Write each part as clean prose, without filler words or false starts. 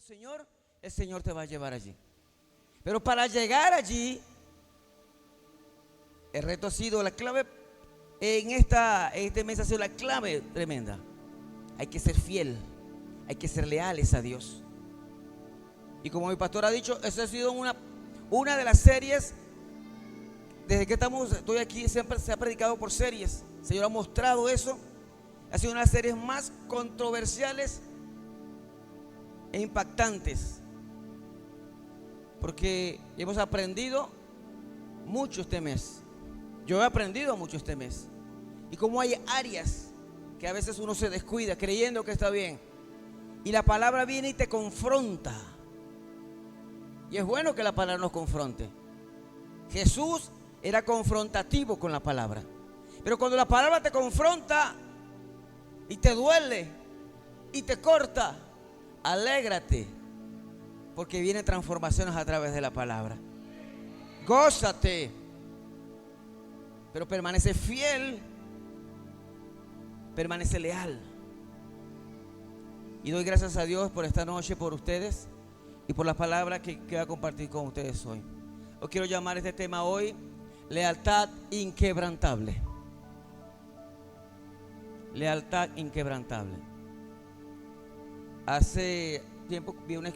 Señor, el Señor te va a llevar allí. Pero para llegar allí, el reto ha sido la clave en este mes ha sido la clave tremenda. Hay que ser fiel, hay que ser leales a Dios. Y como mi pastor ha dicho, esa ha sido una de las series. Desde que estoy aquí, siempre se ha predicado por series. El Señor ha mostrado eso. Ha sido una de las series más controversiales e impactantes, porque hemos aprendido mucho este mes. Yo he aprendido mucho este mes. Y como hay áreas que a veces uno se descuida creyendo que está bien, y la palabra viene y te confronta. Y es bueno que la palabra nos confronte. Jesús era confrontativo con la palabra. Pero cuando la palabra te confronta y te duele y te corta, alégrate, porque vienen transformaciones a través de la palabra. Gózate, pero permanece fiel, permanece leal. Y doy gracias a Dios por esta noche, por ustedes y por las palabras que voy a compartir con ustedes hoy. Os quiero llamar este tema hoy: lealtad inquebrantable. Lealtad inquebrantable. Hace tiempo vi una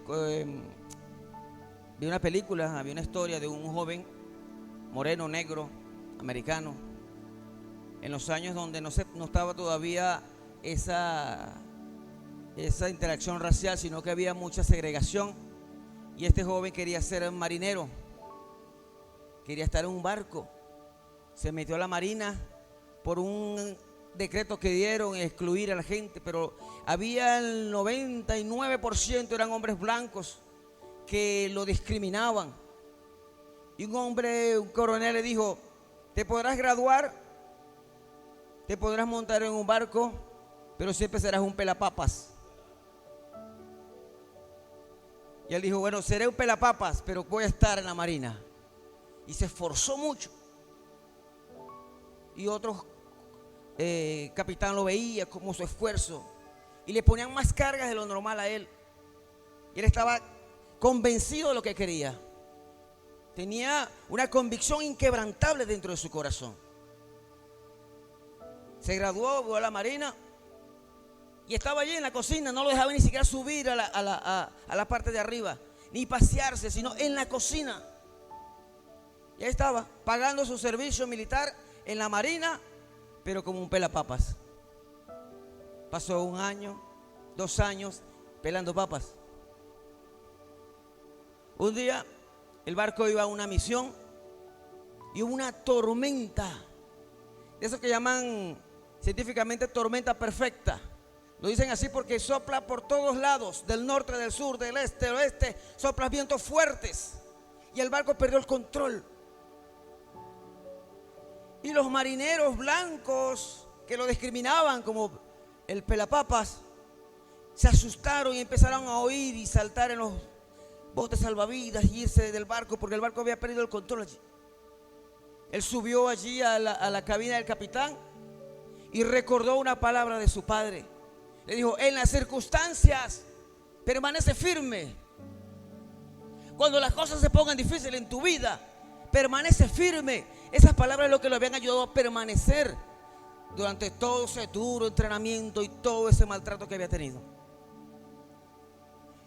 película, había una historia de un joven moreno, negro, americano, en los años donde no estaba todavía esa interacción racial, sino que había mucha segregación. Y este joven quería ser marinero, quería estar en un barco. Se metió a la marina por un decreto que dieron, excluir a la gente, pero había el 99% eran hombres blancos que lo discriminaban. Y un coronel le dijo: te podrás graduar, te podrás montar en un barco, pero siempre serás un pelapapas. Y él dijo: bueno, seré un pelapapas, pero voy a estar en la marina. Y se esforzó mucho. Y otros capitán lo veía como su esfuerzo y le ponían más cargas de lo normal a él. Y él estaba convencido de lo que quería. Tenía una convicción inquebrantable dentro de su corazón. Se graduó, fue a la marina y estaba allí en la cocina. No lo dejaba ni siquiera subir a la parte de arriba, ni pasearse, sino en la cocina. Y ahí estaba, pagando su servicio militar en la marina, pero como un pelapapas. Pasó 1 año, 2 años pelando papas. Un día el barco iba a una misión y hubo una tormenta, de eso que llaman científicamente tormenta perfecta. Lo dicen así porque sopla por todos lados, del norte, del sur, del este, del oeste, sopla vientos fuertes y el barco perdió el control. Y los marineros blancos que lo discriminaban como el pelapapas se asustaron y empezaron a oír y saltar en los botes salvavidas y irse del barco, porque el barco había perdido el control allí. Él subió allí a la cabina del capitán y recordó una palabra de su padre. Le dijo: en las circunstancias permanece firme. Cuando las cosas se pongan difíciles en tu vida, permanece firme. Esas palabras es lo que lo habían ayudado a permanecer durante todo ese duro entrenamiento y todo ese maltrato que había tenido.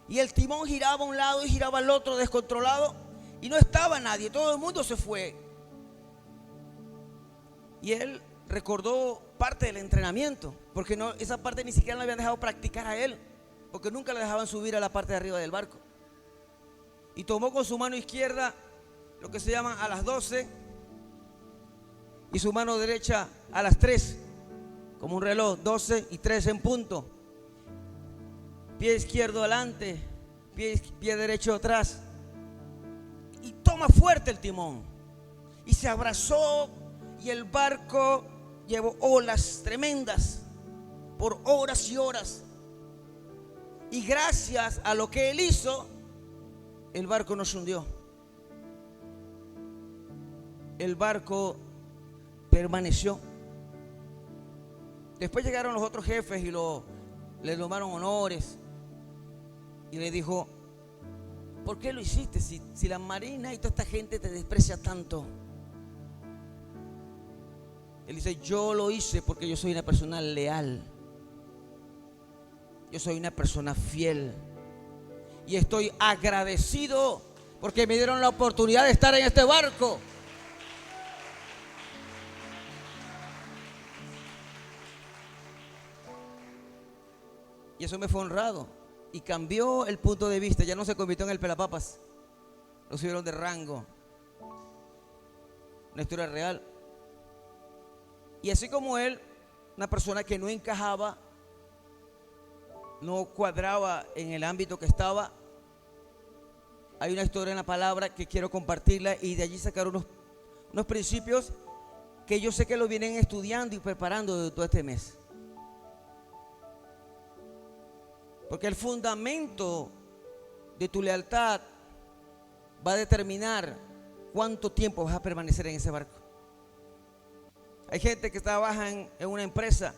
Y el timón giraba a un lado y giraba al otro descontrolado y no estaba nadie, todo el mundo se fue. Y él recordó parte del entrenamiento, porque esa parte ni siquiera le habían dejado practicar a él, porque nunca le dejaban subir a la parte de arriba del barco. Y tomó con su mano izquierda lo que se llaman a las 12 y su mano derecha a las 3, como un reloj, 12 y 3 en punto. Pie izquierdo adelante, pie derecho atrás, y toma fuerte el timón y se abrazó, y el barco llevó olas tremendas por horas y horas. Y gracias a lo que él hizo, el barco no se hundió. El barco permaneció. Después llegaron los otros jefes y le tomaron honores. Y le dijo: ¿por qué lo hiciste si la marina y toda esta gente te desprecia tanto? Él dice: yo lo hice porque yo soy una persona leal. Yo soy una persona fiel. Y estoy agradecido porque me dieron la oportunidad de estar en este barco. Y eso me fue honrado. Y cambió el punto de vista. Ya no se convirtió en el pelapapas. Lo subieron de rango. Una historia real. Y así como él, una persona que no encajaba, no cuadraba en el ámbito que estaba, hay una historia en la palabra que quiero compartirla y de allí sacar unos principios que yo sé que lo vienen estudiando y preparando de todo este mes. Porque el fundamento de tu lealtad va a determinar cuánto tiempo vas a permanecer en ese barco. Hay gente que trabaja en una empresa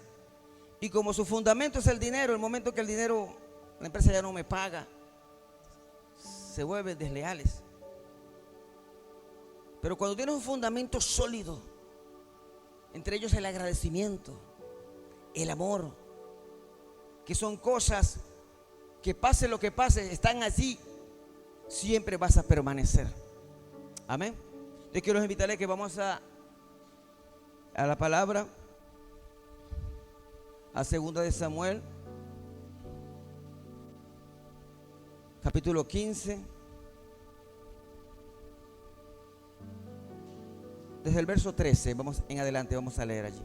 y como su fundamento es el dinero, el momento que el dinero, la empresa ya no me paga, se vuelven desleales. Pero cuando tienes un fundamento sólido, entre ellos el agradecimiento, el amor, que son cosas que pase lo que pase, están así, siempre vas a permanecer. Amén. Yo quiero invitarles que vamos a la palabra, a 2 de Samuel, capítulo 15, desde el verso 13, vamos en adelante, vamos a leer allí.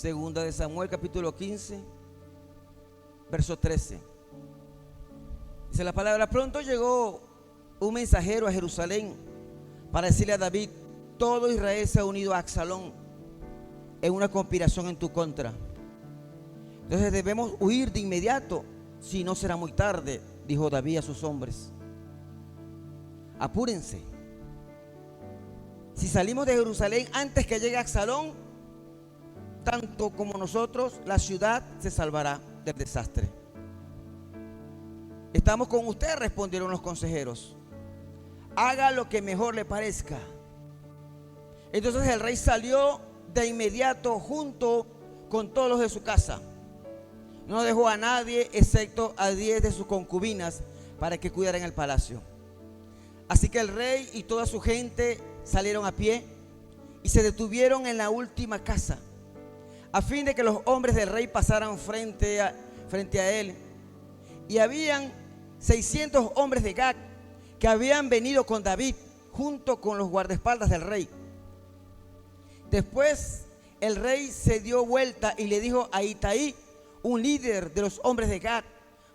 2 de Samuel, capítulo 15, verso 13. Dice la palabra: pronto llegó un mensajero a Jerusalén para decirle a David: todo Israel se ha unido a Absalón en una conspiración en tu contra. Entonces debemos huir de inmediato, si no será muy tarde, dijo David a sus hombres. Apúrense. Si salimos de Jerusalén antes que llegue Absalón, tanto como nosotros, la ciudad se salvará del desastre. Estamos con usted, respondieron los consejeros. Haga lo que mejor le parezca. Entonces el rey salió de inmediato junto con todos los de su casa. No dejó a nadie excepto a 10 de sus concubinas para que cuidaran el palacio. Así que el rey y toda su gente salieron a pie y se detuvieron en la última casa, a fin de que los hombres del rey pasaran frente a él. Y habían 600 hombres de Gat que habían venido con David junto con los guardaespaldas del rey. Después el rey se dio vuelta y le dijo a Itaí, un líder de los hombres de Gat: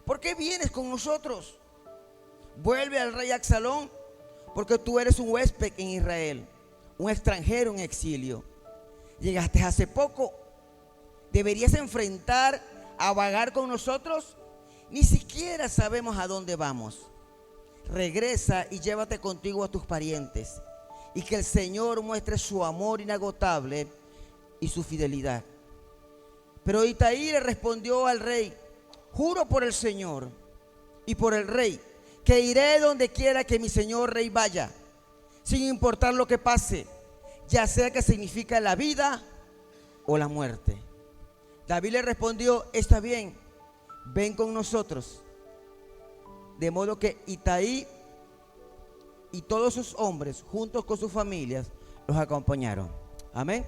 ¿por qué vienes con nosotros? Vuelve al rey Absalón, porque tú eres un huésped en Israel, un extranjero en exilio. Llegaste hace poco. ¿Deberías enfrentar a vagar con nosotros? Ni siquiera sabemos a dónde vamos. Regresa y llévate contigo a tus parientes, y que el Señor muestre su amor inagotable y su fidelidad. Pero Itaí le respondió al rey: juro por el Señor y por el rey, que iré donde quiera que mi señor rey vaya, sin importar lo que pase, ya sea que significa la vida o la muerte. David le respondió: está bien, ven con nosotros. De modo que Itaí y todos sus hombres, juntos con sus familias, los acompañaron. Amén.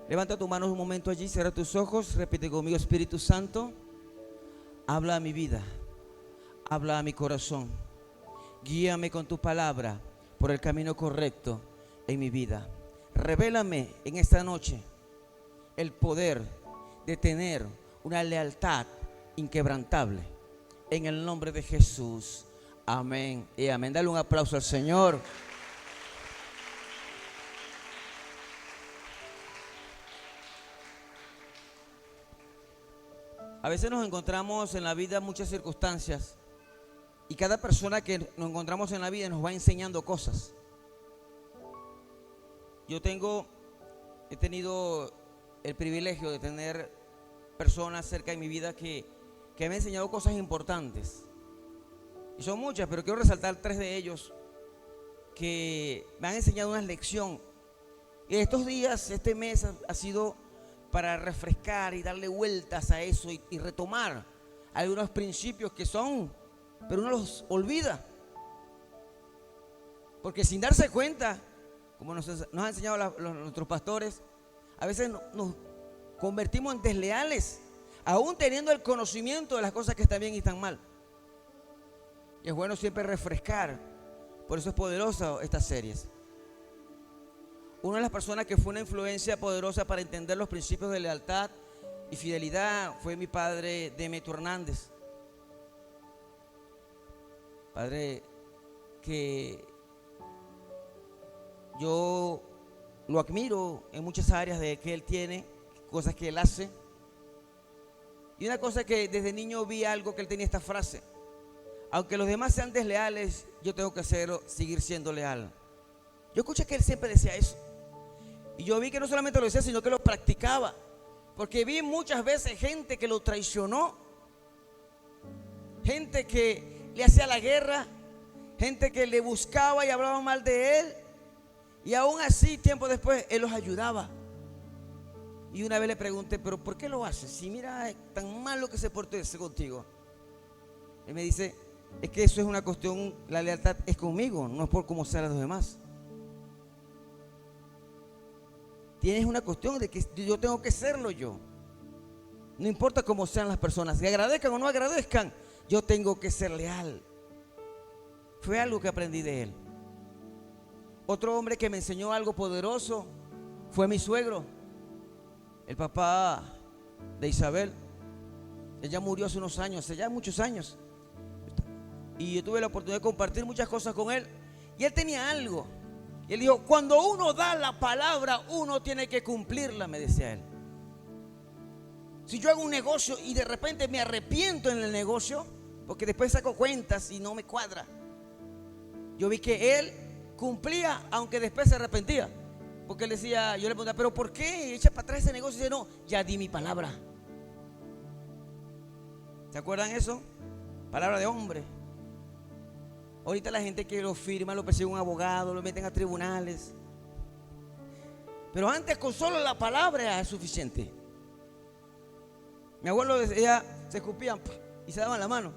Levanta tus manos un momento allí, cierra tus ojos, repite conmigo: Espíritu Santo, habla a mi vida, habla a mi corazón, guíame con tu palabra por el camino correcto en mi vida. Revélame en esta noche el poder de tener una lealtad inquebrantable, en el nombre de Jesús. Amén y amén. Dale un aplauso al Señor. A veces nos encontramos en la vida muchas circunstancias, y cada persona que nos encontramos en la vida nos va enseñando cosas. He tenido el privilegio de tener personas cerca de mi vida que me han enseñado cosas importantes. Y son muchas, pero quiero resaltar 3 de ellos que me han enseñado una lección. Y estos días, este mes ha sido para refrescar y darle vueltas a eso y retomar algunos principios que son, pero uno los olvida. Porque sin darse cuenta, como nos han enseñado nuestros pastores, a veces nos convertimos en desleales, aún teniendo el conocimiento de las cosas que están bien y están mal. Y es bueno siempre refrescar, por eso es poderosa estas series. Una de las personas que fue una influencia poderosa para entender los principios de lealtad y fidelidad fue mi padre Demetrio Hernández. Padre que yo lo admiro en muchas áreas de que él tiene, cosas que él hace. Y una cosa que desde niño vi algo que él tenía esta frase: aunque los demás sean desleales, yo tengo que seguir siendo leal. Yo escuché que él siempre decía eso. Y yo vi que no solamente lo decía, sino que lo practicaba. Porque vi muchas veces gente que lo traicionó, gente que le hacía la guerra, gente que le buscaba y hablaba mal de él. Y aún así, tiempo después, él los ayudaba. Y una vez le pregunté, ¿pero por qué lo haces? Si mira, es tan malo que se porte contigo. Él me dice, es que eso es una cuestión, la lealtad es conmigo, no es por cómo sean los demás. Tienes una cuestión de que yo tengo que serlo yo. No importa cómo sean las personas, que agradezcan o no agradezcan, yo tengo que ser leal. Fue algo que aprendí de él. Otro hombre que me enseñó algo poderoso fue mi suegro, el papá de Isabel. Ella murió hace unos años, hace ya muchos años. Y yo tuve la oportunidad de compartir muchas cosas con él. Y él tenía algo. Y él dijo, cuando uno da la palabra, uno tiene que cumplirla, me decía él. Si yo hago un negocio y de repente me arrepiento en el negocio, porque después saco cuentas y no me cuadra. Yo vi que él cumplía, aunque después se arrepentía. Porque él decía, yo le preguntaba, ¿pero por qué echa para atrás ese negocio? Y dice, no, ya di mi palabra. ¿Se acuerdan eso? Palabra de hombre. Ahorita la gente que lo firma, lo persigue un abogado, lo meten a tribunales. Pero antes con solo la palabra era suficiente. Mi abuelo decía, se escupían y se daban la mano.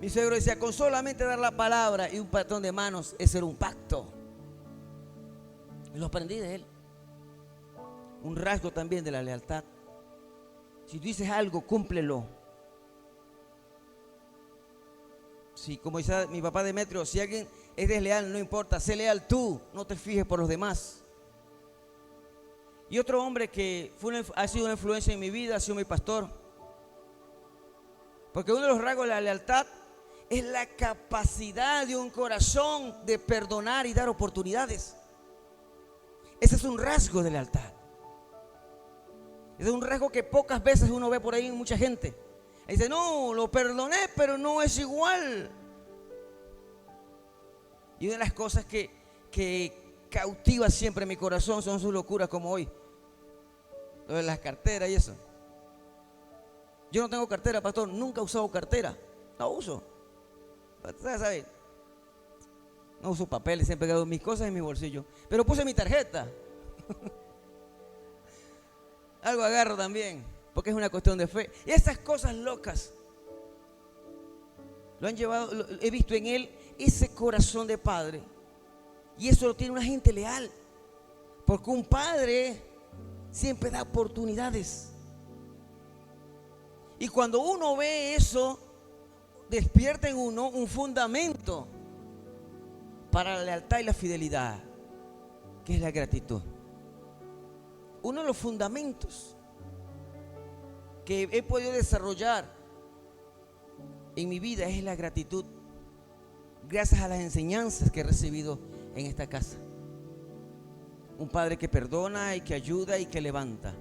Mi suegro decía, con solamente dar la palabra y un patrón de manos, ese era un pacto. Y lo aprendí de él. Un rasgo también de la lealtad. Si tú dices algo, cúmplelo. Sí, como dice mi papá Demetrio, si alguien es desleal, no importa, sé leal tú, no te fijes por los demás. Y otro hombre que ha sido una influencia en mi vida ha sido mi pastor. Porque uno de los rasgos de la lealtad es la capacidad de un corazón de perdonar y dar oportunidades. Ese es un rasgo de lealtad. Ese es un rasgo que pocas veces uno ve por ahí en mucha gente. Y dice, no, lo perdoné, pero no es igual. Y una de las cosas que cautiva siempre mi corazón son sus locuras como hoy. Lo de las carteras y eso. Yo no tengo cartera, pastor, nunca he usado cartera. No uso. ¿Sabes? No uso papeles, siempre he quedado mis cosas en mi bolsillo. Pero puse mi tarjeta. Algo agarro también, porque es una cuestión de fe. Y esas cosas locas lo han llevado, he visto en él ese corazón de padre. Y eso lo tiene una gente leal. Porque un padre siempre da oportunidades. Y cuando uno ve eso, despierta en uno un fundamento para la lealtad y la fidelidad, que es la gratitud. Uno de los fundamentos que he podido desarrollar en mi vida es la gratitud, gracias a las enseñanzas que he recibido en esta casa. Un padre que perdona y que ayuda y que levanta.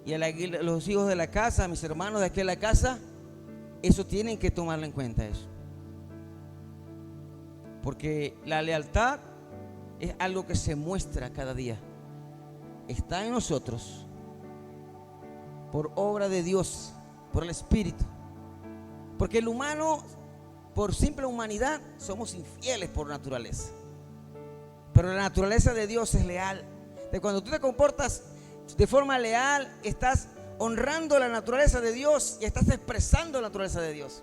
Y a los hijos de la casa, a mis hermanos de aquí en la casa, eso tienen que tomarlo en cuenta eso. Porque la lealtad es algo que se muestra cada día. Está en nosotros, por obra de Dios, por el Espíritu. Porque el humano, por simple humanidad, somos infieles por naturaleza. Pero la naturaleza de Dios es leal. De cuando tú te comportas de forma leal, estás honrando la naturaleza de Dios y estás expresando la naturaleza de Dios.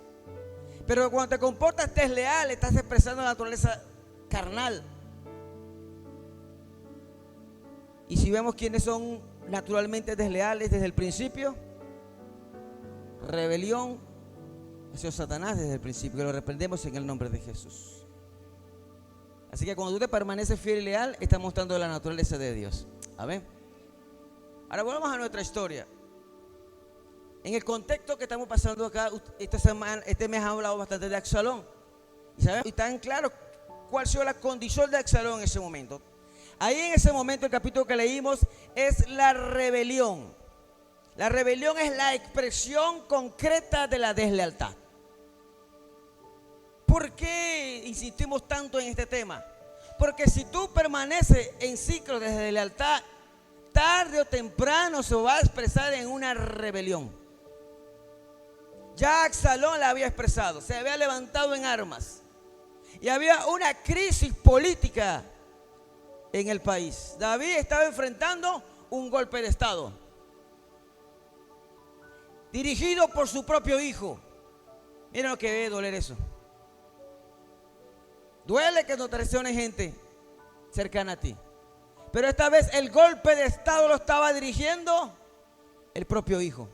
Pero cuando te comportas desleal, estás expresando la naturaleza carnal. Y si vemos quiénes son naturalmente desleales desde el principio, rebelión hacia Satanás desde el principio, que lo reprendemos en el nombre de Jesús. Así que cuando tú te permaneces fiel y leal, estás mostrando la naturaleza de Dios. Amén. Ahora volvamos a nuestra historia. En el contexto que estamos pasando acá, este mes ha hablado bastante de Absalón. Y está en claro cuál fue la condición de Absalón en ese momento. Ahí en ese momento, el capítulo que leímos es la rebelión. La rebelión es la expresión concreta de la deslealtad. ¿Por qué insistimos tanto en este tema? Porque si tú permaneces en ciclo de deslealtad, tarde o temprano se va a expresar en una rebelión. Ya Absalón la había expresado, se había levantado en armas y había una crisis política en el país. David estaba enfrentando un golpe de estado dirigido por su propio hijo. Miren lo que debe doler eso. Duele que no traicione gente cercana a ti, pero esta vez el golpe de estado lo estaba dirigiendo el propio hijo.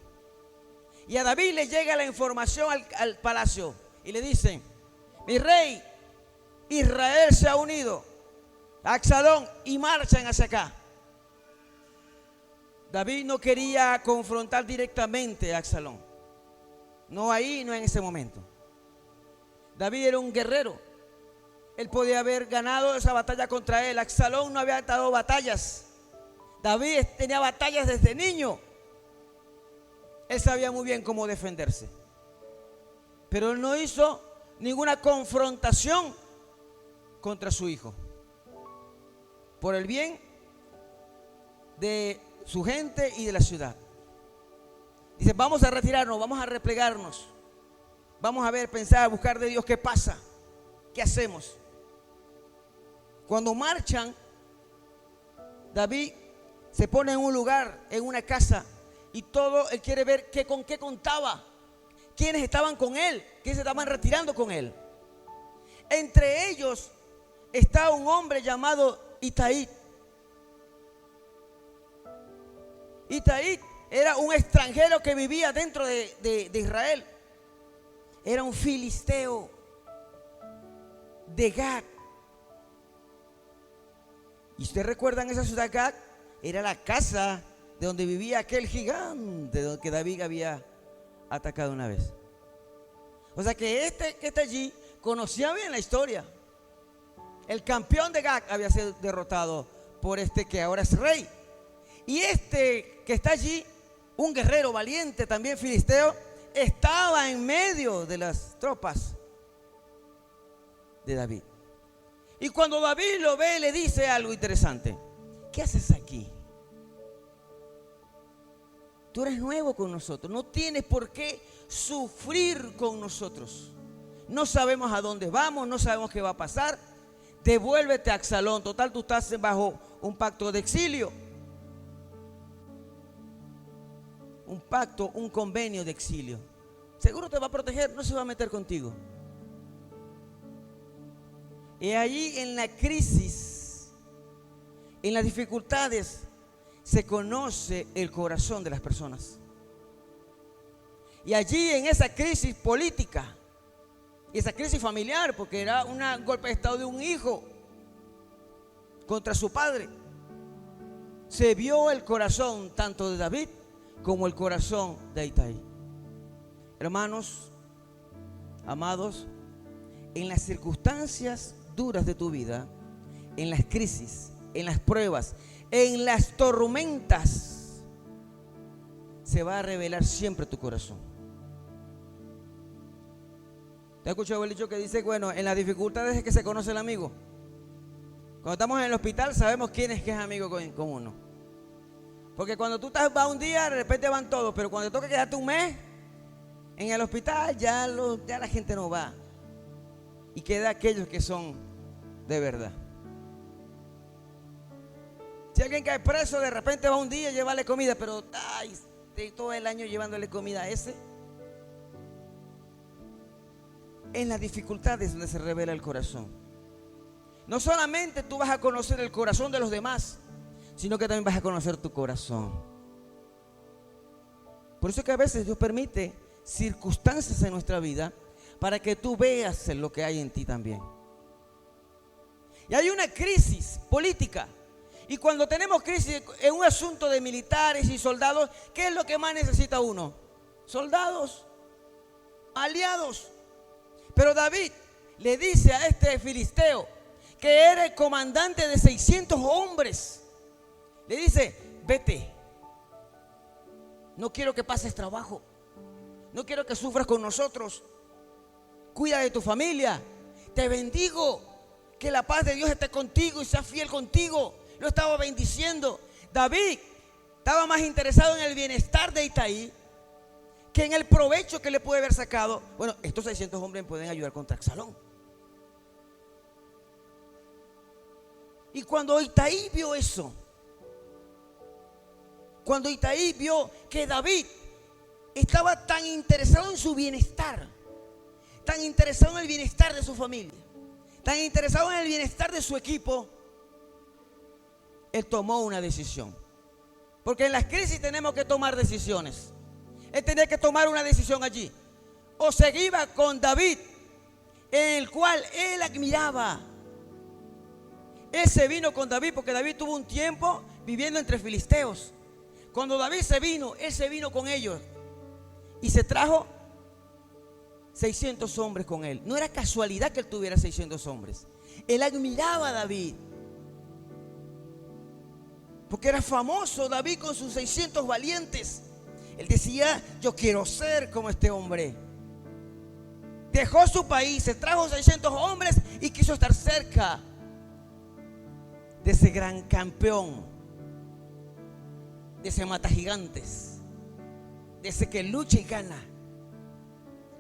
Y a David le llega la información al palacio y le dicen: mi rey, Israel se ha unido a Absalón y marchan hacia acá. David no quería confrontar directamente a Absalón. No ahí, no en ese momento. David era un guerrero. Él podía haber ganado esa batalla contra él. Absalón no había dado batallas. David tenía batallas desde niño. Él sabía muy bien cómo defenderse. Pero él no hizo ninguna confrontación contra su hijo. Por el bien de su gente y de la ciudad. Dice: vamos a retirarnos, vamos a replegarnos. Vamos a ver, pensar, buscar de Dios qué pasa, qué hacemos. Cuando marchan, David se pone en un lugar, en una casa, y todo él quiere ver con qué contaba, quiénes estaban con él, quiénes se estaban retirando con él. Entre ellos está un hombre llamado Itai. Itai era un extranjero que vivía dentro de Israel. Era un filisteo de Gat. Y ustedes recuerdan esa ciudad Gat, era la casa de donde vivía aquel gigante que David había atacado una vez. O sea que este que está allí conocía bien la historia. El campeón de Gat había sido derrotado por este que ahora es rey. Y este que está allí, un guerrero valiente, también filisteo, estaba en medio de las tropas de David. Y cuando David lo ve, le dice algo interesante: ¿qué haces aquí? Tú eres nuevo con nosotros, no tienes por qué sufrir con nosotros. No sabemos a dónde vamos, no sabemos qué va a pasar. Devuélvete a Absalón, total tú estás bajo un pacto de exilio. Un pacto, un convenio de exilio. Seguro te va a proteger, no se va a meter contigo. Y allí en la crisis, en las dificultades, se conoce el corazón de las personas. Y allí en esa crisis política, y esa crisis familiar, porque era un golpe de estado de un hijo contra su padre, se vio el corazón tanto de David como el corazón de Itai. Hermanos, amados, en las circunstancias duras de tu vida, en las crisis, en las pruebas, en las tormentas, se va a revelar siempre tu corazón. ¿Te has escuchado el dicho que dice, bueno, en las dificultades es que se conoce el amigo? Cuando estamos en el hospital sabemos quién es que es amigo con uno. Porque cuando tú vas un día, de repente van todos, pero cuando te toca quedarte un mes en el hospital, ya la gente no va. Y queda aquellos que son de verdad. Si alguien cae preso, de repente va un día a llevarle comida, pero todo el año llevándole comida a ese. En las dificultades donde se revela el corazón. No solamente tú vas a conocer el corazón de los demás, sino que también vas a conocer tu corazón. Por eso es que a veces Dios permite circunstancias en nuestra vida para que tú veas lo que hay en ti también. Y hay una crisis política. Y cuando tenemos crisis en un asunto de militares y soldados, ¿qué es lo que más necesita uno? Soldados, aliados. Pero David le dice a este filisteo, que era el comandante de 600 hombres, le dice: vete, no quiero que pases trabajo, no quiero que sufras con nosotros, cuida de tu familia, te bendigo, que la paz de Dios esté contigo y sea fiel contigo. Lo estaba bendiciendo. David estaba más interesado en el bienestar de Itaí que en el provecho que le puede haber sacado. Bueno, estos 600 hombres pueden ayudar contra Absalón. Y cuando Itaí vio eso, cuando Itaí vio que David estaba tan interesado en su bienestar, tan interesado en el bienestar de su familia, tan interesado en el bienestar de su equipo, él tomó una decisión. Porque en las crisis tenemos que tomar decisiones. Él tenía que tomar una decisión allí. O se iba con David, en el cual él admiraba. Él se vino con David porque David tuvo un tiempo viviendo entre filisteos. Cuando David se vino, él se vino con ellos. Y se trajo 600 hombres con él. No era casualidad que él tuviera 600 hombres. Él admiraba a David. Porque era famoso David con sus 600 valientes. Él decía: yo quiero ser como este hombre. Dejó su país, se trajo 600 hombres y quiso estar cerca de ese gran campeón, de ese mata gigantes, de ese que lucha y gana.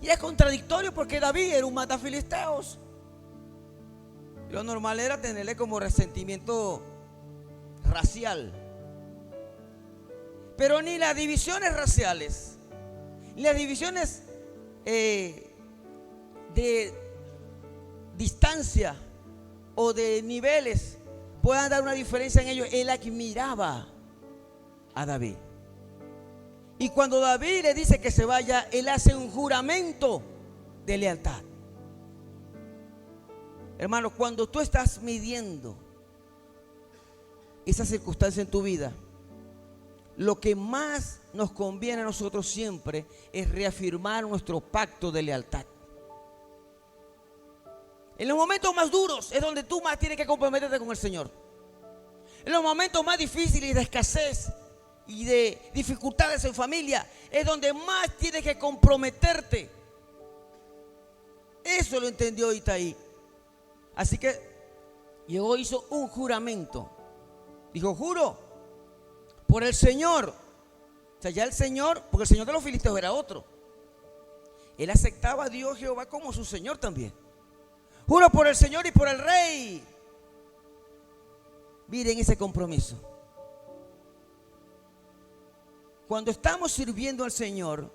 Y es contradictorio porque David era un mata filisteos. Lo normal era tenerle como resentimiento racial. Pero ni las divisiones raciales, ni las divisiones de distancia o de niveles puedan dar una diferencia en ellos. Él admiraba a David. Y cuando David le dice que se vaya, él hace un juramento de lealtad. Hermano, cuando tú estás midiendo esa circunstancia en tu vida, lo que más nos conviene a nosotros siempre es reafirmar nuestro pacto de lealtad. En los momentos más duros es donde tú más tienes que comprometerte con el Señor. En los momentos más difíciles de escasez y de dificultades en familia es donde más tienes que comprometerte. Eso lo entendió Itaí. Así que llegó, hizo un juramento. Dijo: juro por el Señor. O sea, ya el Señor, porque el Señor de los filisteos era otro. Él aceptaba a Dios Jehová como su Señor también. Juro por el Señor y por el Rey. Miren ese compromiso. Cuando estamos sirviendo al Señor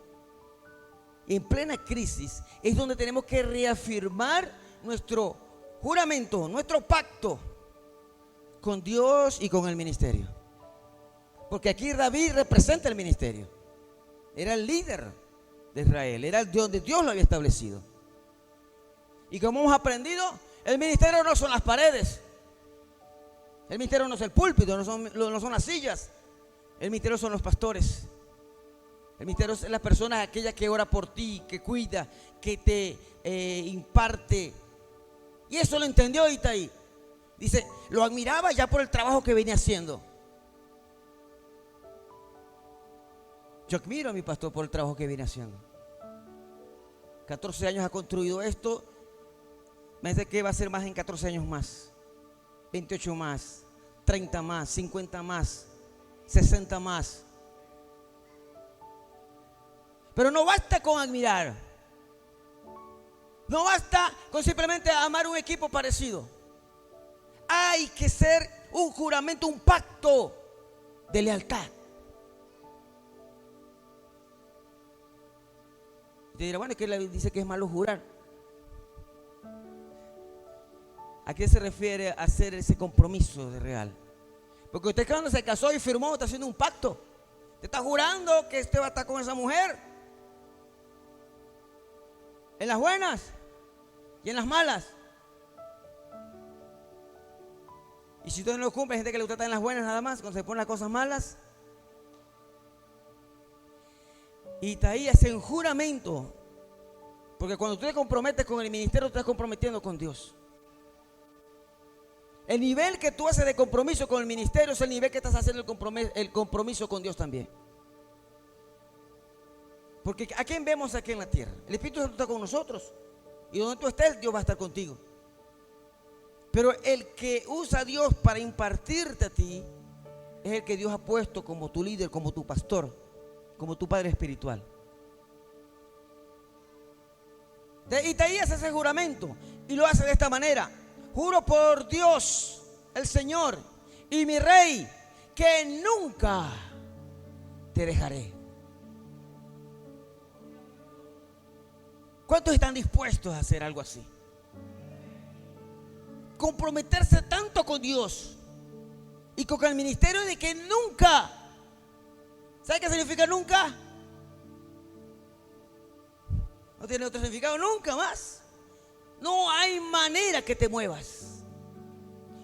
en plena crisis, es donde tenemos que reafirmar nuestro juramento, nuestro pacto con Dios y con el ministerio. Porque aquí David representa el ministerio. Era el líder de Israel, era el donde Dios lo había establecido. Y como hemos aprendido, el ministerio no son las paredes, el ministerio no es el púlpito, no son las sillas. El ministerio son los pastores. El ministerio es la persona, aquella que ora por ti, que cuida, que te imparte. Y eso lo entendió Itaí. Dice, lo admiraba ya por el trabajo que venía haciendo. Yo admiro a mi pastor por el trabajo que viene haciendo. 14 años ha construido esto. Me dice que va a ser más en 14 años más. 28 más, 30 más, 50 más, 60 más. Pero no basta con admirar. No basta con simplemente amar un equipo parecido. Hay que ser un juramento, un pacto de lealtad. Y te dirá, bueno, es que él dice que es malo jurar. ¿A qué se refiere a hacer ese compromiso de real? Porque usted cuando se casó y firmó, está haciendo un pacto. Te está jurando que usted va a estar con esa mujer. En las buenas y en las malas. Y si usted no lo cumple, hay gente que le gusta estar en las buenas nada más, cuando se ponen las cosas malas. Y está ahí hace un juramento. Porque cuando usted se compromete con el ministerio, usted está comprometiendo con Dios. El nivel que tú haces de compromiso con el ministerio es el nivel que estás haciendo el compromiso con Dios también. Porque ¿a quién vemos aquí en la tierra? El Espíritu Santo está con nosotros. Y donde tú estés, Dios va a estar contigo. Pero el que usa a Dios para impartirte a ti es el que Dios ha puesto como tu líder, como tu pastor, como tu padre espiritual. Y te hace ese juramento y lo hace de esta manera: juro por Dios, el Señor y mi Rey, que nunca te dejaré. ¿Cuántos están dispuestos a hacer algo así? Comprometerse tanto con Dios y con el ministerio de que nunca. ¿Sabe qué significa nunca? No tiene otro significado, nunca más. No hay manera que te muevas.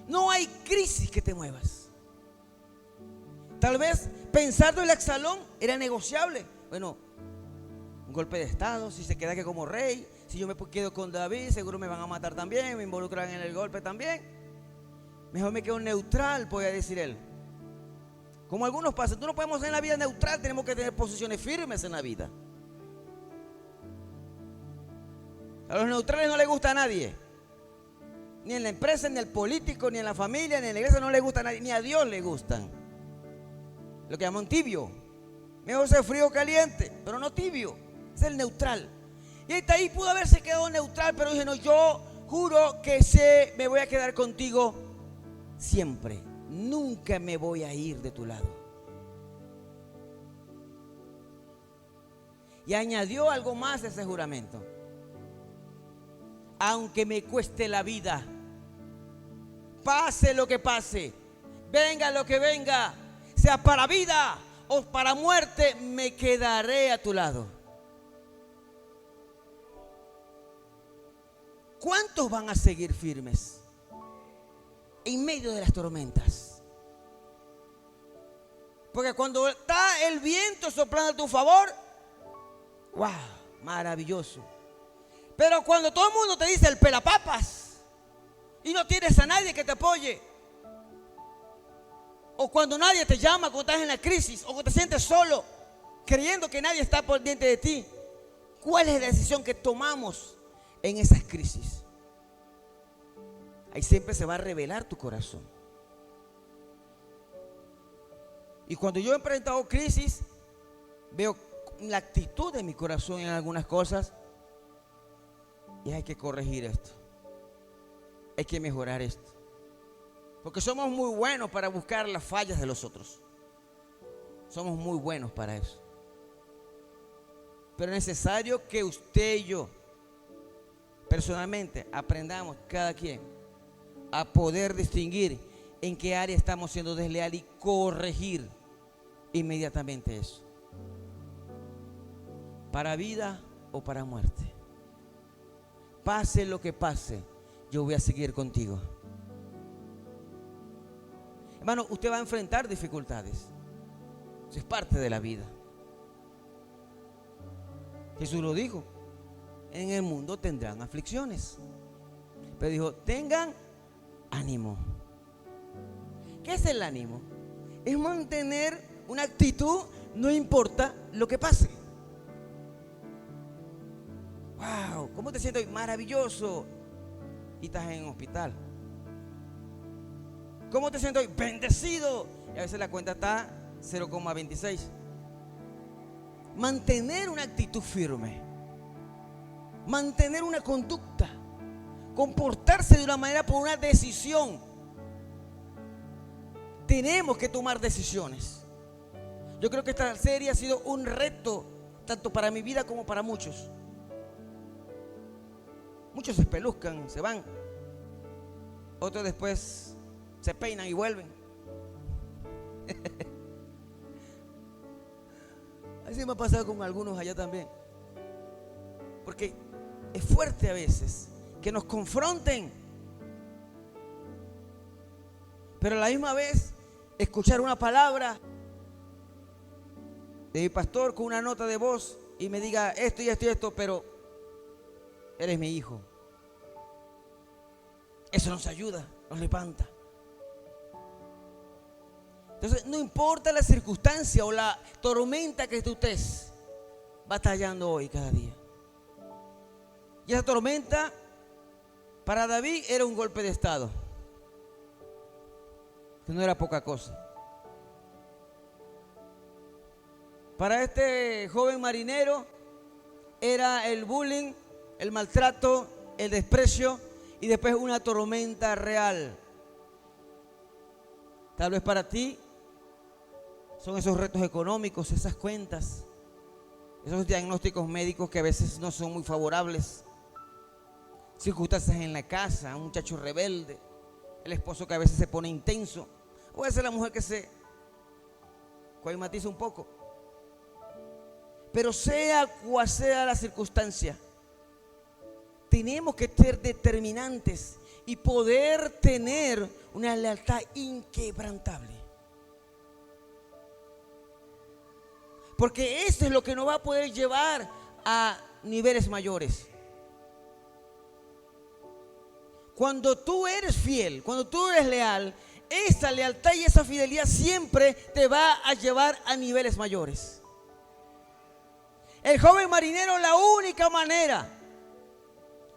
No hay crisis que te muevas. Tal vez pensando en el Absalón era negociable. Bueno, un golpe de estado, si se queda que como rey, si yo me quedo con David, seguro me van a matar también, me involucran en el golpe también. Mejor me quedo neutral, podría decir él. Como algunos pasan, tú no podemos ser en la vida neutral, tenemos que tener posiciones firmes en la vida. A los neutrales no les gusta a nadie. Ni en la empresa, ni al político, ni en la familia, ni en la iglesia no les gusta a nadie, ni a Dios le gustan. Lo que llaman tibio. Mejor ser frío o caliente, pero no tibio. Es el neutral. Y ahí pudo haberse quedado neutral, pero dije, no, yo juro que me voy a quedar contigo siempre. Nunca me voy a ir de tu lado. Y añadió algo más a ese juramento. Aunque me cueste la vida, pase lo que pase, venga lo que venga, sea para vida o para muerte, me quedaré a tu lado. ¿Cuántos van a seguir firmes en medio de las tormentas? Porque cuando está el viento soplando a tu favor, wow, maravilloso. Pero cuando todo el mundo te dice el pelapapas y no tienes a nadie que te apoye, o cuando nadie te llama, cuando estás en la crisis, o cuando te sientes solo, creyendo que nadie está pendiente de ti, ¿cuál es la decisión que tomamos en esas crisis? Ahí siempre se va a revelar tu corazón. Y cuando yo he enfrentado crisis, veo la actitud de mi corazón en algunas cosas. Y hay que corregir esto. Hay que mejorar esto. Porque somos muy buenos para buscar las fallas de los otros. Somos muy buenos para eso. Pero es necesario que usted y yo, personalmente, aprendamos cada quien a poder distinguir en qué área estamos siendo desleales y corregir inmediatamente eso. Para vida o para muerte. Pase lo que pase, yo voy a seguir contigo. Hermano, usted va a enfrentar dificultades. Eso es parte de la vida. Jesús lo dijo: en el mundo tendrán aflicciones. Pero dijo: tengan ánimo. ¿Qué es el ánimo? Es mantener una actitud, no importa lo que pase. Wow, ¿cómo te sientes hoy? Maravilloso. Y estás en un hospital. ¿Cómo te sientes hoy? Bendecido. Y a veces la cuenta está 0,26. Mantener una actitud firme, mantener una conducta, comportarse de una manera por una decisión. Tenemos que tomar decisiones. Yo creo que esta serie ha sido un reto tanto para mi vida como para muchos. Muchos se espeluzcan, se van. Otros después se peinan y vuelven. Así me ha pasado con algunos allá también. Porque es fuerte a veces que nos confronten, pero a la misma vez escuchar una palabra de mi pastor con una nota de voz y me diga esto y esto y esto, pero eres mi hijo. Eso nos ayuda, nos levanta. Entonces, no importa la circunstancia o la tormenta que tú estés batallando hoy, cada día. Y esa tormenta para David era un golpe de estado, que no era poca cosa. Para este joven marinero era el bullying, el maltrato, el desprecio y después una tormenta real. Tal vez para ti son esos retos económicos, esas cuentas, esos diagnósticos médicos que a veces no son muy favorables, circunstancias en la casa, un muchacho rebelde, el esposo que a veces se pone intenso, o a veces la mujer que se coimatiza un poco. Pero sea cual sea la circunstancia, tenemos que ser determinantes y poder tener una lealtad inquebrantable. Porque eso es lo que nos va a poder llevar a niveles mayores. Cuando tú eres fiel, cuando tú eres leal, esa lealtad y esa fidelidad siempre te va a llevar a niveles mayores. El joven marinero, la única manera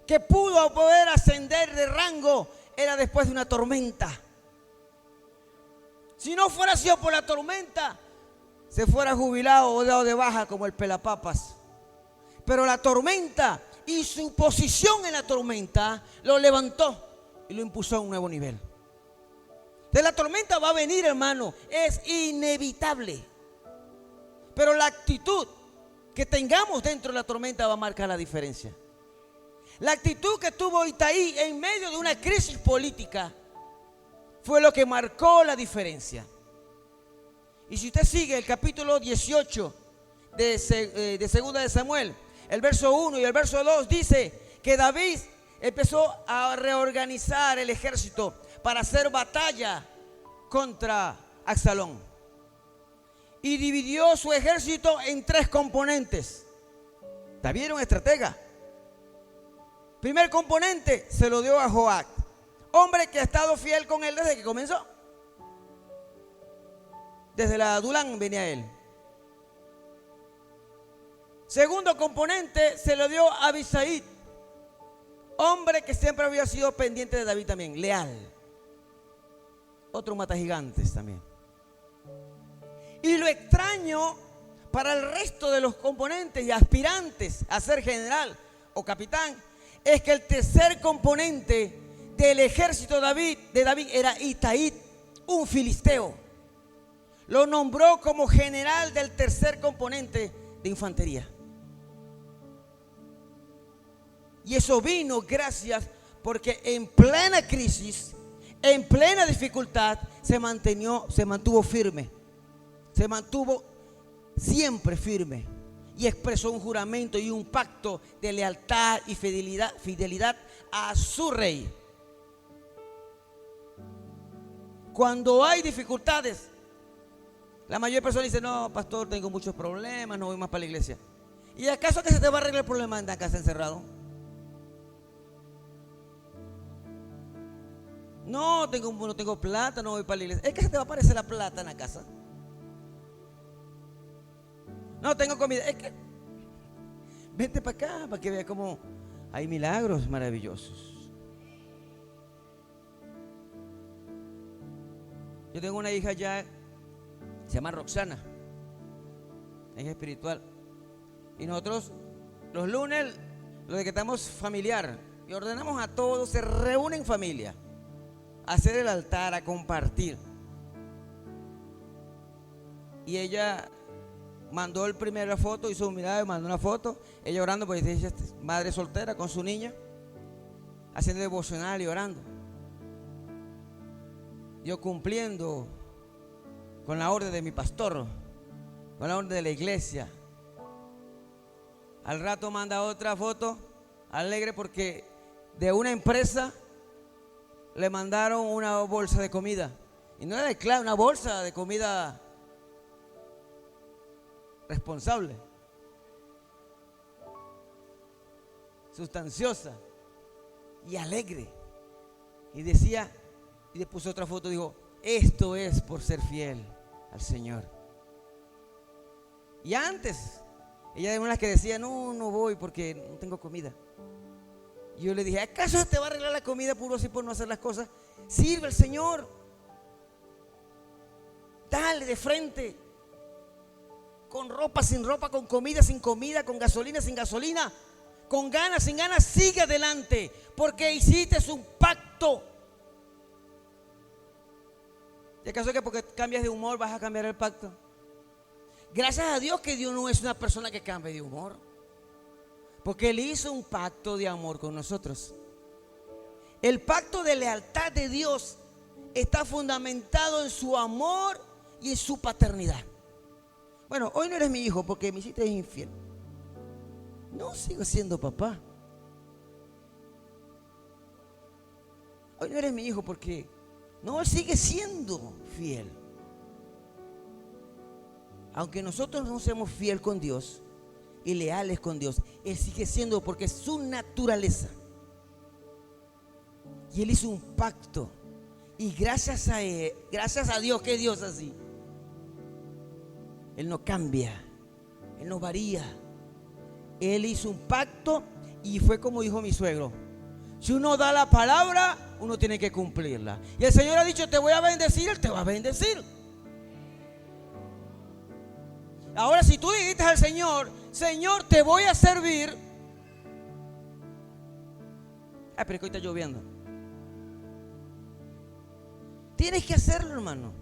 que pudo poder ascender de rango era después de una tormenta. Si no fuera sido por la tormenta, se fuera jubilado o dado de baja como el pelapapas. Pero la tormenta y su posición en la tormenta lo levantó y lo impulsó a un nuevo nivel. De la tormenta va a venir, hermano, es inevitable. Pero la actitud que tengamos dentro de la tormenta va a marcar la diferencia. La actitud que tuvo Itaí en medio de una crisis política fue lo que marcó la diferencia. Y si usted sigue el capítulo 18 de Segunda de Samuel, el verso 1 y el verso 2 dice que David empezó a reorganizar el ejército para hacer batalla contra Absalón. Y dividió su ejército en 3 componentes. David era un estratega. Primer componente se lo dio a Joab, hombre que ha estado fiel con él desde que comenzó. Desde la Adulán venía él. Segundo componente se lo dio a Abisai, hombre que siempre había sido pendiente de David también, leal. Otro mata gigantes también. Y lo extraño para el resto de los componentes y aspirantes a ser general o capitán es que el tercer componente del ejército de David era Itaí, un filisteo. Lo nombró como general del tercer componente de infantería. Y eso vino gracias porque en plena crisis, en plena dificultad, se mantuvo firme. Se mantuvo siempre firme y expresó un juramento y un pacto de lealtad y fidelidad a su rey. Cuando hay dificultades, la mayoría de personas dicen: no, pastor, tengo muchos problemas, no voy más para la iglesia. ¿Y acaso que se te va a arreglar el problema en la casa encerrado? No tengo plata, no voy para la iglesia. ¿Es que se te va a aparecer la plata en la casa? No tengo comida. Es que vente para acá para que vea cómo hay milagros maravillosos. Yo tengo una hija ya Se llama Roxana. Es espiritual. Y nosotros los lunes lo decretamos familiar. Y ordenamos a todos, se reúnen en familia. A hacer el altar, a compartir. Y ella mandó el primera foto, hizo un mirada y mandó una foto. Ella orando, porque ella es madre soltera con su niña. Haciendo devocional y orando. Yo cumpliendo con la orden de mi pastor, con la orden de la iglesia. Al rato manda otra foto alegre porque de una empresa le mandaron una bolsa de comida. Y no era de clave, una bolsa de comida responsable, sustanciosa y alegre. Y decía, y le puso otra foto, dijo: esto es por ser fiel al Señor. Y antes, ella de unas que decía: no voy porque no tengo comida. Y yo le dije: ¿acaso te va a arreglar la comida puro así por no hacer las cosas? Sirve al Señor. Dale de frente. Con ropa, sin ropa, con comida, sin comida, con gasolina, sin gasolina, con ganas, sin ganas, sigue adelante, porque hiciste un pacto. ¿Y acaso que porque cambias de humor vas a cambiar el pacto? Gracias a Dios que Dios no es una persona que cambie de humor, porque Él hizo un pacto de amor con nosotros. El pacto de lealtad de Dios está fundamentado en su amor y en su paternidad. Bueno, hoy no eres mi hijo porque me hiciste infiel. No, sigo siendo papá. Hoy no eres mi hijo porque no, Él sigue siendo fiel. Aunque nosotros no seamos fieles con Dios y leales con Dios, Él sigue siendo, porque es su naturaleza. Y Él hizo un pacto. Y gracias a Él, gracias a Dios, que Dios así. Él no cambia, Él no varía. Él hizo un pacto y fue como dijo mi suegro: si uno da la palabra, uno tiene que cumplirla. Y el Señor ha dicho: te voy a bendecir, Él te va a bendecir. Ahora, si tú dijiste al Señor: Señor, te voy a servir. Ay, pero es que hoy está lloviendo. Tienes que hacerlo, hermano,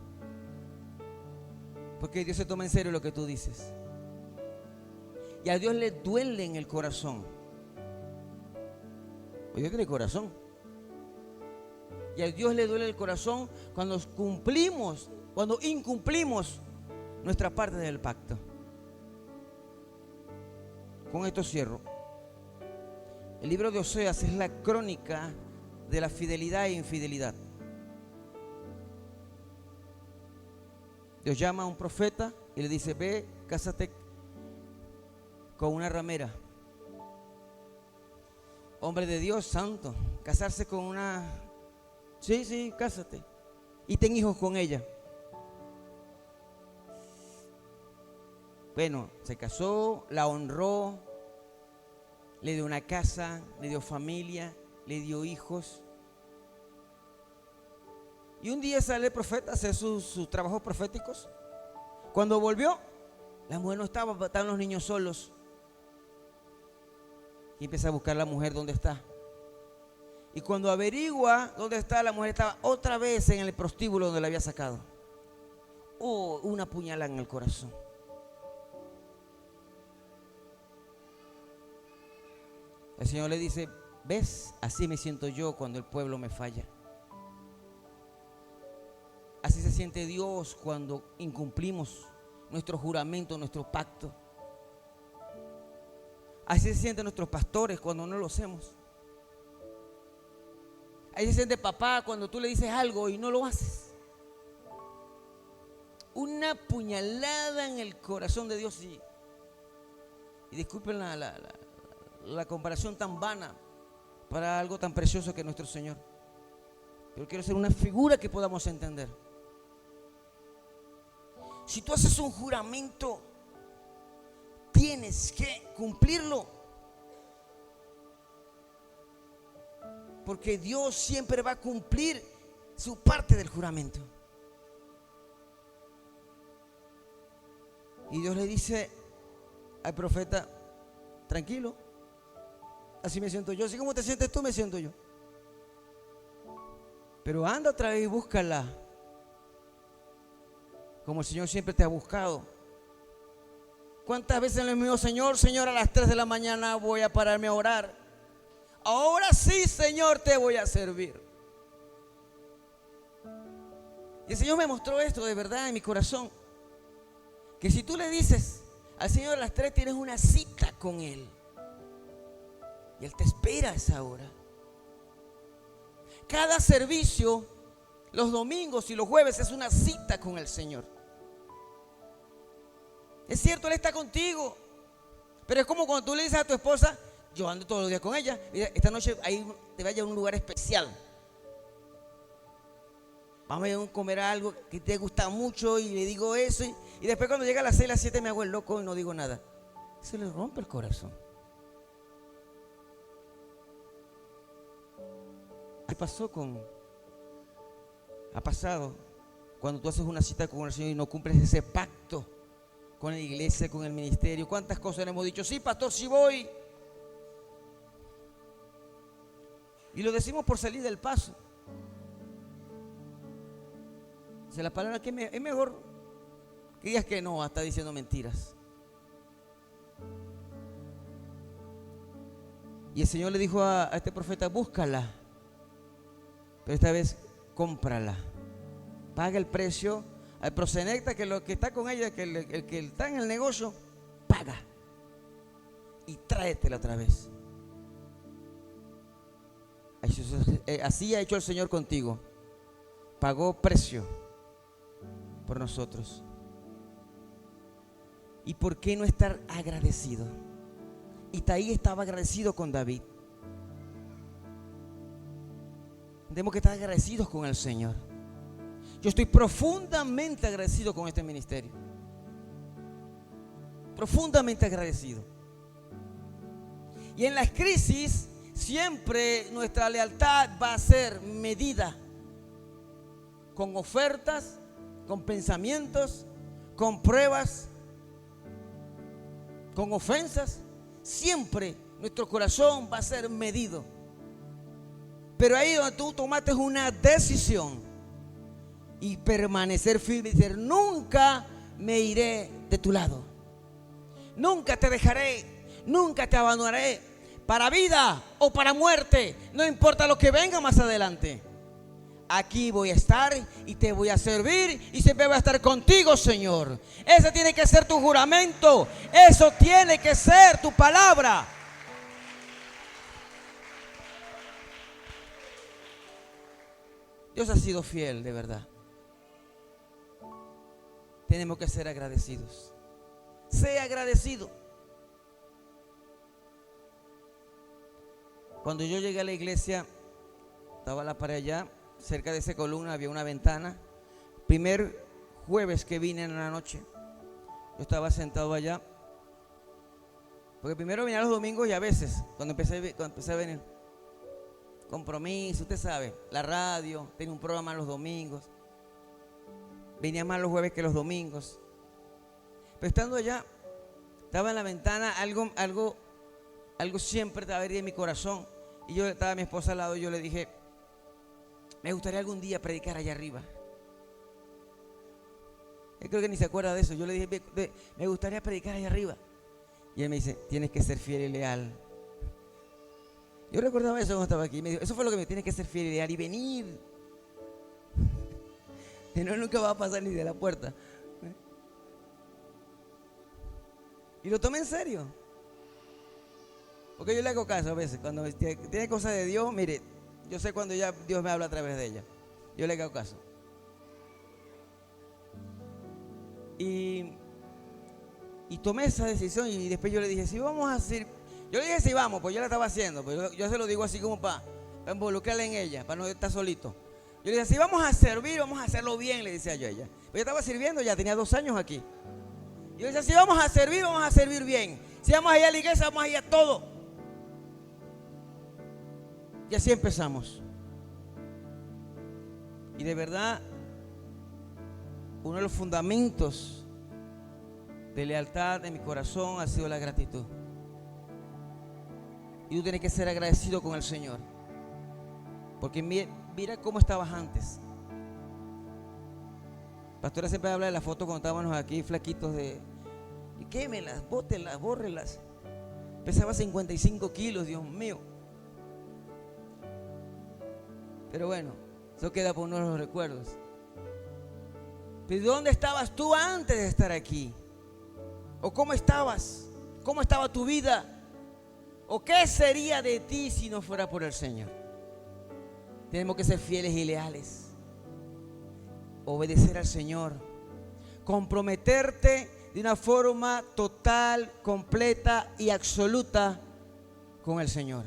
porque Dios se toma en serio lo que tú dices. Y a Dios le duele en el corazón. Dios tiene corazón. Y a Dios le duele el corazón cuando incumplimos nuestra parte del pacto. Con esto cierro. El libro de Oseas es la crónica de la fidelidad e infidelidad. Dios llama a un profeta y le dice: ve, cásate con una ramera. Hombre de Dios, santo, casarse con una... Sí, cásate. Y ten hijos con ella. Bueno, se casó, la honró, le dio una casa, le dio familia, le dio hijos. Y un día sale el profeta a hacer sus trabajos proféticos. Cuando volvió, la mujer no estaba, estaban los niños solos. Y empieza a buscar a la mujer dónde está. Y cuando averigua dónde está, la mujer estaba otra vez en el prostíbulo donde la había sacado. Oh, una puñalada en el corazón. El Señor le dice: ¿ves? Así me siento yo cuando el pueblo me falla. Así se siente Dios cuando incumplimos nuestro juramento, nuestro pacto. Así se sienten nuestros pastores cuando no lo hacemos. Así se siente papá cuando tú le dices algo y no lo haces. Una puñalada en el corazón de Dios. Y disculpen la comparación tan vana para algo tan precioso que es nuestro Señor. Pero quiero ser una figura que podamos entender. Si tú haces un juramento, tienes que cumplirlo. Porque Dios siempre va a cumplir su parte del juramento. Y Dios le dice al profeta: tranquilo, así me siento yo, así como te sientes tú, me siento yo. Pero anda otra vez y búscala, como el Señor siempre te ha buscado. ¿Cuántas veces le digo: Señor, Señor, a las 3 de la mañana voy a pararme a orar? Ahora sí, Señor, te voy a servir. Y el Señor me mostró esto de verdad en mi corazón, que si tú le dices al Señor a las 3, tienes una cita con Él, y Él te espera a esa hora. Cada servicio, los domingos y los jueves, es una cita con el Señor. Es cierto, Él está contigo, pero es como cuando tú le dices a tu esposa: yo ando todos los días con ella, esta noche ahí te vaya a un lugar especial, vamos a comer algo que te gusta mucho, y le digo eso, y después cuando llega a las 6, las 7 me hago el loco y no digo nada. Se le rompe el corazón. ¿Qué pasó ha pasado cuando tú haces una cita con el Señor y no cumples ese pacto con la iglesia, con el ministerio? ¿Cuántas cosas le hemos dicho? Sí, pastor, sí voy. Y lo decimos por salir del paso. O sea, la palabra que es mejor que digas que no, hasta diciendo mentiras. Y el Señor le dijo a este profeta: búscala, pero esta vez cómprala, paga el precio al prosenecta, que lo que está con ella, que el que está en el negocio, paga y tráetela otra vez. Así ha hecho el Señor contigo. Pagó precio por nosotros. ¿Y por qué no estar agradecido? Itaí estaba agradecido con David. Tenemos que estar agradecidos con el Señor. Yo estoy profundamente agradecido con este ministerio. Profundamente agradecido. Y en las crisis siempre nuestra lealtad va a ser medida con ofertas, con pensamientos, con pruebas, con ofensas. Siempre nuestro corazón va a ser medido. Pero ahí donde tú tomaste una decisión y permanecer firme y decir: nunca me iré de tu lado, nunca te dejaré, nunca te abandonaré, para vida o para muerte, no importa lo que venga más adelante, aquí voy a estar y te voy a servir y siempre voy a estar contigo, Señor. Ese tiene que ser tu juramento, eso tiene que ser tu palabra. Dios ha sido fiel, de verdad. Tenemos que ser agradecidos. Sea agradecido. Cuando yo llegué a la iglesia, estaba la pared allá, cerca de esa columna había una ventana. Primer jueves que vine en la noche, yo estaba sentado allá, porque primero venía los domingos y a veces, cuando empecé a venir, compromiso, usted sabe, la radio, tenía un programa los domingos, venía más los jueves que los domingos. Pero estando allá, estaba en la ventana, algo siempre estaba en mi corazón. Y yo estaba a mi esposa al lado y yo le dije: me gustaría algún día predicar allá arriba. Él creo que ni se acuerda de eso. Yo le dije: me gustaría predicar allá arriba. Y él me dice: tienes que ser fiel y leal. Yo recordaba eso cuando estaba aquí. Me dijo: eso fue lo que me tienes que ser fiel y leal y venir. Y no, nunca va a pasar ni de la puerta. Y lo tomé en serio. Porque yo le hago caso a veces. Cuando tiene cosas de Dios, mire, yo sé cuando ya Dios me habla a través de ella. Yo le hago caso. Y tomé esa decisión y después yo le dije: si vamos a hacer... Yo le dije: si vamos, pues yo la estaba haciendo. Pues yo se lo digo así como para involucrarla en ella, para no estar solito. Yo le dije: si vamos a servir, vamos a hacerlo bien, le decía yo a ella. Pues yo estaba sirviendo, ya tenía 2 años aquí. Yo le decía: si vamos a servir bien. Si vamos a ir a la iglesia, vamos a ir a todo. Y así empezamos. Y de verdad, uno de los fundamentos de lealtad de mi corazón ha sido la gratitud. Y tú tienes que ser agradecido con el Señor. Porque mira cómo estabas antes. Pastora siempre habla de la foto cuando estábamos aquí flaquitos de... Y quémelas, bótelas, bórrelas. Pesaba 55 kilos, Dios mío. Pero bueno, eso queda por uno de los recuerdos. Pero ¿dónde estabas tú antes de estar aquí? ¿O cómo estabas? ¿Cómo estaba tu vida? ¿O qué sería de ti si no fuera por el Señor? Tenemos que ser fieles y leales. Obedecer al Señor. Comprometerte de una forma total, completa y absoluta con el Señor.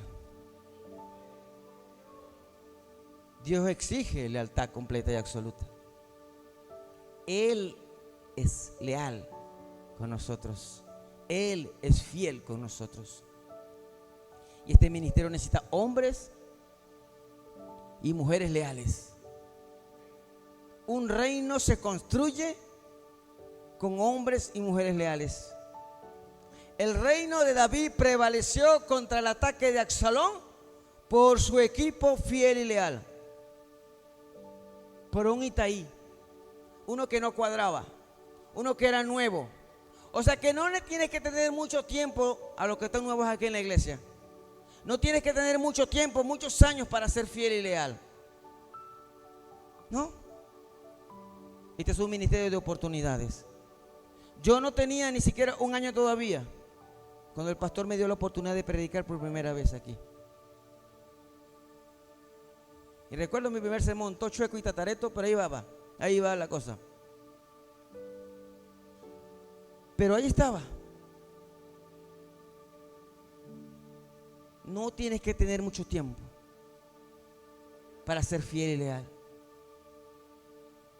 Dios exige lealtad completa y absoluta. Él es leal con nosotros. Él es fiel con nosotros. Y este ministerio necesita hombres y mujeres leales. Un reino se construye con hombres y mujeres leales. El reino de David prevaleció contra el ataque de Absalón por su equipo fiel y leal. Por un Itaí, uno que no cuadraba, uno que era nuevo. O sea que no le tienes que tener mucho tiempo a los que están nuevos aquí en la iglesia. No tienes que tener mucho tiempo, muchos años para ser fiel y leal. ¿No? Este es un ministerio de oportunidades. Yo no tenía ni siquiera un año todavía cuando el pastor me dio la oportunidad de predicar por primera vez aquí. Y recuerdo mi primer sermón, todo chueco y tatareto, pero ahí va la cosa. Pero ahí estaba. No tienes que tener mucho tiempo para ser fiel y leal.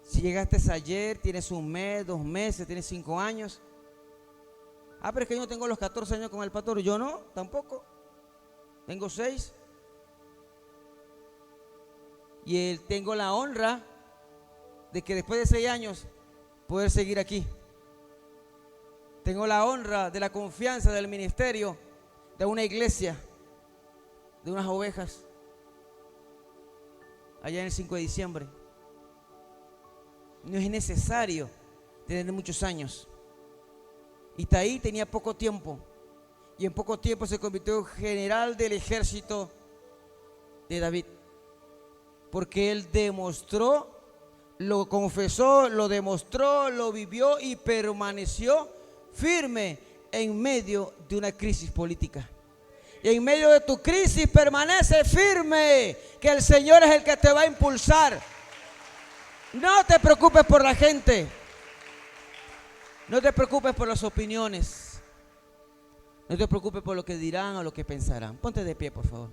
Si llegaste ayer, tienes un mes, 2 meses, tienes 5 años. Pero es que yo no tengo los 14 años con el pastor. Yo no, tampoco. Tengo 6. Y tengo la honra de que después de 6 años poder seguir aquí. Tengo la honra de la confianza del ministerio de una iglesia, de unas ovejas, allá en el 5 de diciembre. No es necesario tener muchos años. Itaí tenía poco tiempo y en poco tiempo se convirtió en general del ejército de David, porque él demostró, lo confesó, lo demostró, lo vivió y permaneció firme en medio de una crisis política. Y en medio de tu crisis permanece firme, que el Señor es el que te va a impulsar. No te preocupes por la gente. No te preocupes por las opiniones. No te preocupes por lo que dirán o lo que pensarán. Ponte de pie, por favor.